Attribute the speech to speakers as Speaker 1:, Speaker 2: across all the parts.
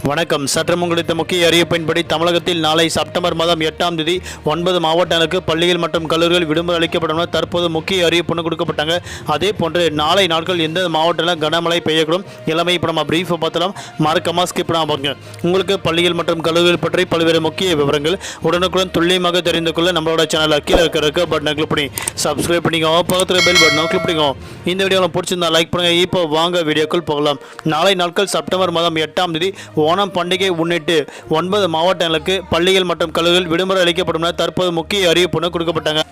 Speaker 1: வணக்கம். சற்று முன்கூடிய முக்கிய அறிவிப்பின்படி தமிழகத்தில் நாளை செப்டம்பர் மாதம் 8ஆம் தேதி 9 மாவட்டங்களுக்கு பள்ளிகள் மற்றும் கல்லூரிகள் விடுமுறை அளிக்கப்படும். தற்போது முக்கிய அறிவிப்பு கொடுக்கப்பட்டாங்க. அதே போன்று நாளை நாட்கள் எந்த மாவட்டத்தில் கனமழை பெய்யக்கூடும் இளமை இப்போ நம்ம பிரீஃபை பார்த்தலாம். மறக்காம ஸ்கிப் பண்ணாம பாருங்க. உங்களுக்கு பள்ளிகள் மற்றும் கல்லூரிகள் பற்றி பல்வேறு முக்கிய விவரங்கள் உடனுக்குடன் துல்லியமாக தெரிந்து கொள்ள நம்மளோட சேனலில் கீழே இருக்கிற பட்டனை கிளிக் பண்ணி சப்ஸ்கிரைப் பண்ணிக்கோங்க. பக்கத்தில் பெல் பட்டனை கிளிக் பண்ணிக்கோங்க. இந்த வீடியோவில் பிடிச்சிருந்தா லைக் பண்ணுங்க. இப்போ வாங்க வீடியோக்குள் போகலாம். நாளை நாட்கள் செப்டம்பர் மாதம் 8ஆம் தேதி ஓணம் பண்டிகை முன்னிட்டு 9 மாவட்டங்களுக்கு பள்ளிகள் மற்றும் கல்லூரிகள் விடுமுறை அளிக்கப்படும். தற்போது முக்கிய அறிவிப்பு கொடுக்கப்பட்டாங்க.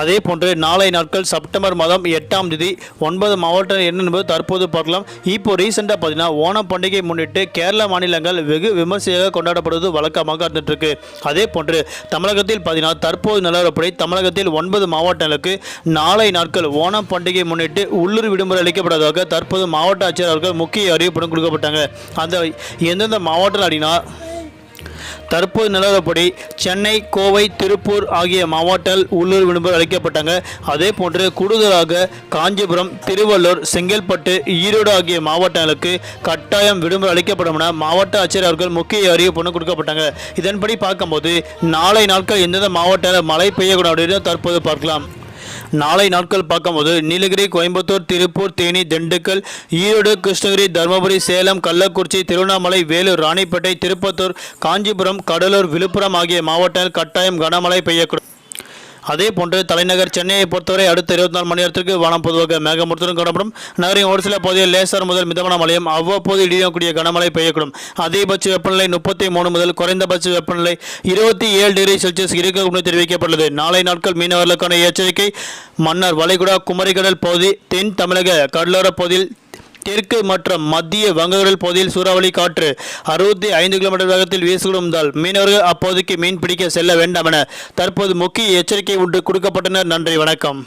Speaker 1: அதே போன்று நாளை நாட்கள் செப்டம்பர் மாதம் 8ஆம் தேதி 9 மாவட்டம் என்னென்பது தற்போது பார்க்கலாம். இப்போ ரீசெண்டாக பார்த்தீங்கன்னா ஓணம் பண்டிகை முன்னிட்டு கேரள மாநிலங்கள் வெகு விமர்சையாக கொண்டாடப்படுவது வழக்கமாக இருந்துட்டு இருக்கு. அதே போன்று தமிழகத்தில் பார்த்தீங்கன்னா தற்போது நிலவரப்படி தமிழகத்தில் 9 மாவட்டங்களுக்கு நாளை நாட்கள் ஓணம் பண்டிகை முன்னிட்டு உள்ளூர் விடுமுறை அளிக்கப்படுவதாக தற்போது மாவட்ட ஆட்சியர் அவர்கள் முக்கிய அறிவிப்புடன் கொடுக்கப்பட்டாங்க. அந்த எந்தெந்த மாவட்டம் அப்படின்னா தற்போது நிலவரப்படி சென்னை, கோவை, திருப்பூர் ஆகிய மாவட்டங்கள் உள்ளூர் விடுமுறை அளிக்கப்பட்டாங்க. அதே போன்று கூடுதலாக காஞ்சிபுரம், திருவள்ளூர், செங்கல்பட்டு, ஈரோடு ஆகிய மாவட்டங்களுக்கு கட்டாயம் விடுமுறை அளிக்கப்படும் என மாவட்ட ஆட்சியர் அவர்கள் முக்கிய அறிவிப்பு கொடுக்கப்பட்டாங்க. இதன்படி பார்க்கும்போது நாளை நாட்கள் எந்தெந்த மாவட்டத்தில் மழை பெய்யக்கூடும் அப்படின்னு தற்போது பார்க்கலாம். நாளை நாட்கள் பார்க்கும்போது நீலகிரி, கோயம்புத்தூர், திருப்பூர், தேனி, திண்டுக்கல், ஈரோடு, கிருஷ்ணகிரி, தருமபுரி, சேலம், கள்ளக்குறிச்சி, திருவண்ணாமலை, வேலூர், ராணிப்பேட்டை, திருப்பத்தூர், காஞ்சிபுரம், கடலூர், விழுப்புரம் ஆகிய மாவட்டங்கள் கட்டாயம் கனமழை பெய்யக்கூடும். அதே போன்று தலைநகர் சென்னையை பொறுத்தவரை அடுத்த 24 மணி நேரத்திற்கு வானம் பொதுவாக மேகமூட்டத்துடன் காணப்படும். நகரின் ஒரு சில பகுதியில் லேசார் முதல் மிதமான மழையும் அவ்வப்போது இடியக்கூடிய கனமழை பெய்யக்கூடும். அதிகபட்ச வெப்பநிலை 33 முதல் குறைந்தபட்ச வெப்பநிலை 27 டிகிரி செல்சியஸ் இருக்கக்கூடும் தெரிவிக்கப்பட்டுள்ளது. நாளை நாட்கள் மீனவர்களுக்கான எச்சரிக்கை. மன்னார் வளைகுடா, குமரிக்கடல் பகுதி, தென் தமிழக கடலோர பகுதியில், தெற்கு மற்றும் மத்திய வங்கக்கடல் பகுதியில் சூறாவளி காற்று 65 கிலோமீட்டர் வேகத்தில் வீசக்கூடுவதால் மீனவர்கள் அப்போதைக்கு மீன் பிடிக்க செல்ல வேண்டாம் என தற்போது முக்கிய எச்சரிக்கை கொடுக்கப்பட்டனர். நன்றி, வணக்கம்.